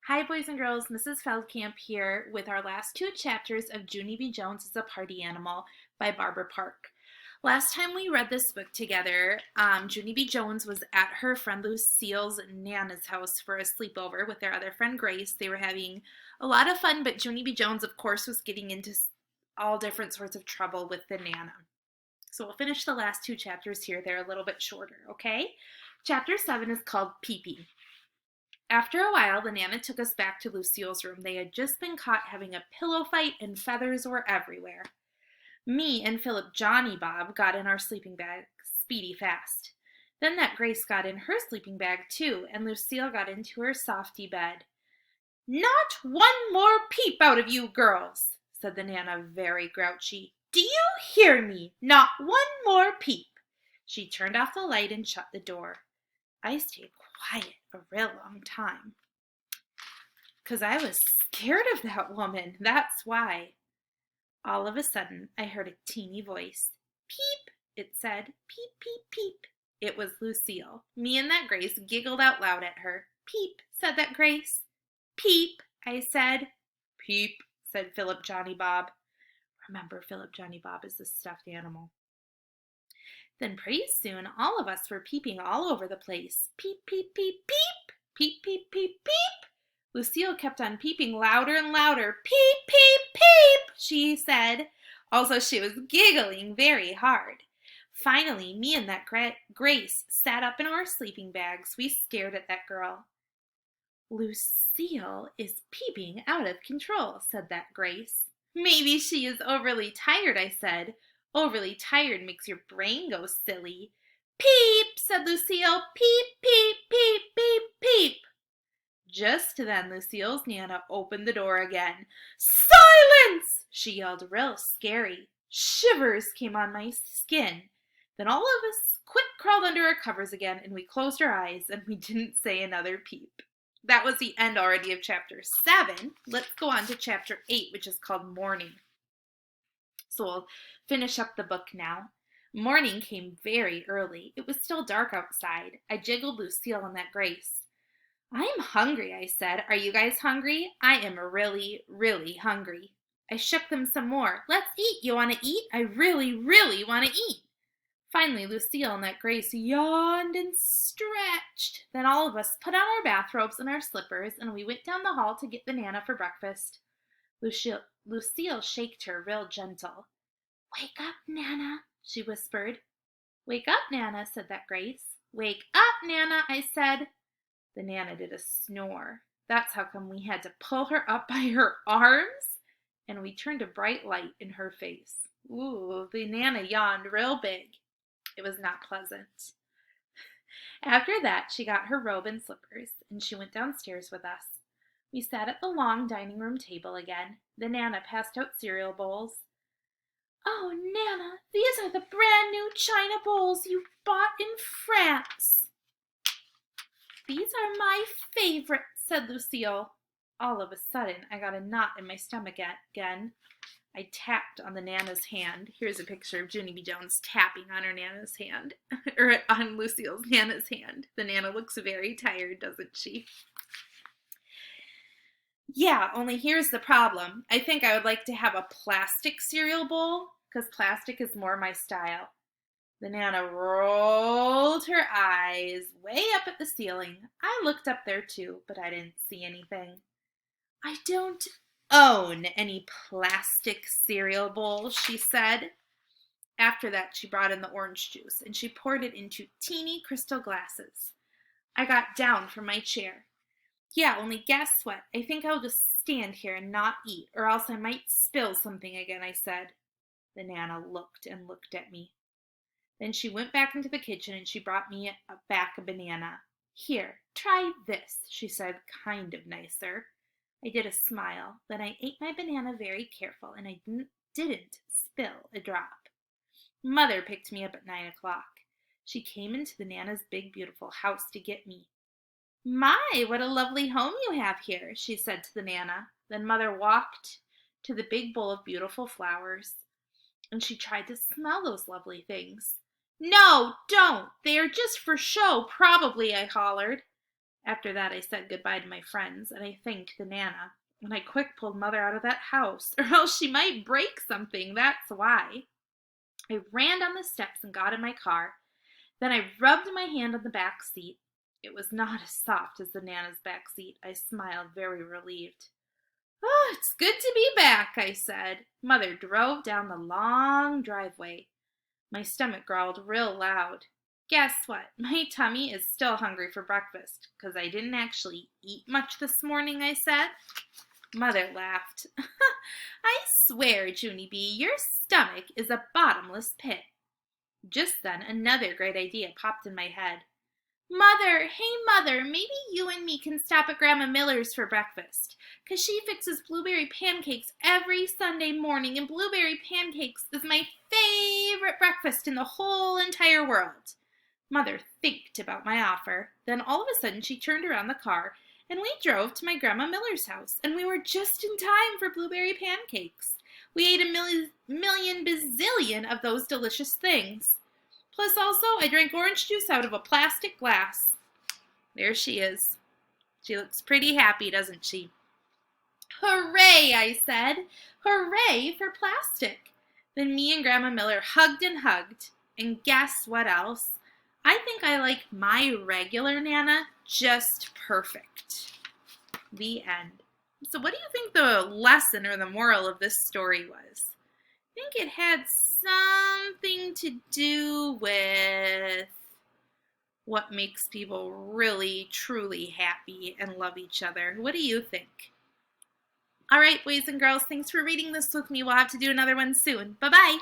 Hi, boys and girls. Mrs. Feldkamp here with our last two chapters of Junie B. Jones is a Party Animal by Barbara Park. Last time we read this book together, Junie B. Jones was at her friend Lucille's Nana's house for a sleepover with their other friend Grace. They were having a lot of fun, but Junie B. Jones, of course, was getting into all different sorts of trouble with the Nana. So we'll finish the last two chapters here. They're a little bit shorter, okay? Chapter 7 is called Pee-Pee. After a while, the Nana took us back to Lucille's room. They had just been caught having a pillow fight and feathers were everywhere. Me and Philip Johnny Bob got in our sleeping bags speedy fast. Then that Grace got in her sleeping bag too, and Lucille got into her softy bed. "Not one more peep out of you girls," said the Nana very grouchy. "Do you hear me? Not one more peep." She turned off the light and shut the door. I stayed quiet a real long time, 'cause I was scared of that woman, that's why. All of a sudden, I heard a teeny voice. "Peep," it said. "Peep, peep, peep." It was Lucille. Me and that Grace giggled out loud at her. "Peep," said that Grace. "Peep," I said. "Peep," said Philip Johnny Bob. Remember, Philip Johnny Bob is the stuffed animal. Then pretty soon all of us were peeping all over the place. Peep, peep, peep, peep. Peep, peep, peep, peep. Lucille kept on peeping louder and louder. "Peep, peep, peep," she said. Also, she was giggling very hard. Finally, me and that Grace sat up in our sleeping bags. We stared at that girl. "Lucille is peeping out of control," said that Grace. "Maybe she is overly tired," I said. "Overly tired makes your brain go silly." "Peep," said Lucille. "Peep, peep, peep, peep, peep." Just then Lucille's Nana opened the door again. "Silence!" she yelled real scary. Shivers came on my skin. Then all of us quick crawled under our covers again, and we closed our eyes, and we didn't say another peep. That was the end already of chapter 7. Let's go on to chapter 8, which is called Morning. So we'll finish up the book now. Morning came very early. It was still dark outside. I jiggled Lucille and that Grace. "I'm hungry," I said. "Are you guys hungry?" "I am really, really hungry." I shook them some more. "Let's eat. You want to eat? I really, really want to eat." Finally, Lucille and that Grace yawned and stretched. Then all of us put on our bathrobes and our slippers, and we went down the hall to get the Nana for breakfast. Lucille shaked her real gentle. "Wake up, Nana," she whispered. "Wake up, Nana," said that Grace. "Wake up, Nana," I said. The Nana did a snore. That's how come we had to pull her up by her arms, and we turned a bright light in her face. Ooh, the Nana yawned real big. It was not pleasant. After that, she got her robe and slippers, and she went downstairs with us. We sat at the long dining room table again. The Nana passed out cereal bowls. "Oh, Nana, these are the brand new china bowls you bought in France." "These are my favorite," said Lucille. All of a sudden, I got a knot in my stomach again. I tapped on the Nana's hand. Here's a picture of Junie B. Jones tapping on her Nana's hand, or on Lucille's Nana's hand. The Nana looks very tired, doesn't she? Yeah, only here's the problem. I think I would like to have a plastic cereal bowl, because plastic is more my style. The Nana rolled her eyes way up at the ceiling. I looked up there too, but I didn't see anything. "I don't own any plastic cereal bowls," she said. After that, she brought in the orange juice, and she poured it into teeny crystal glasses. I got down from my chair. "Yeah, only guess what? I think I'll just stand here and not eat, or else I might spill something again," I said. The Nana looked and looked at me. Then she went back into the kitchen and she brought me back a banana. "Here, try this," she said, kind of nicer. I did a smile. Then I ate my banana very careful, and I didn't spill a drop. Mother picked me up at 9 o'clock. She came into the Nana's big, beautiful house to get me. "My, what a lovely home you have here," she said to the Nana. Then Mother walked to the big bowl of beautiful flowers, and she tried to smell those lovely things. "No, don't! They are just for show, probably," I hollered. After that, I said goodbye to my friends, and I thanked the Nana. And I quick pulled Mother out of that house, or else she might break something, that's why. I ran down the steps and got in my car. Then I rubbed my hand on the back seat. It was not as soft as the Nana's back seat. I smiled, very relieved. Oh, it's good to be back, I said. Mother drove down the long driveway. My stomach growled real loud. Guess what? My tummy is still hungry for breakfast, 'cause I didn't actually eat much this morning, I said. Mother laughed. I swear, Junie B., your stomach is a bottomless pit. Just then, another great idea popped in my head. Mother, hey Mother, maybe you and me can stop at Grandma Miller's for breakfast, 'cause she fixes blueberry pancakes every Sunday morning, and blueberry pancakes is my favorite breakfast in the whole entire world. Mother thinked about my offer. Then all of a sudden she turned around the car, and we drove to my Grandma Miller's house, and we were just in time for blueberry pancakes. We ate a million bazillion of those delicious things. Plus also, I drank orange juice out of a plastic glass. There she is. She looks pretty happy, doesn't she? Hooray, I said. Hooray for plastic. Then me and Grandma Miller hugged and hugged. And guess what else? I think I like my regular Nana just perfect. The end. So what do you think the lesson or the moral of this story was? I think it had something to do with what makes people really, truly happy and love each other. What do you think? All right, boys and girls, thanks for reading this with me. We'll have to do another one soon. Bye-bye.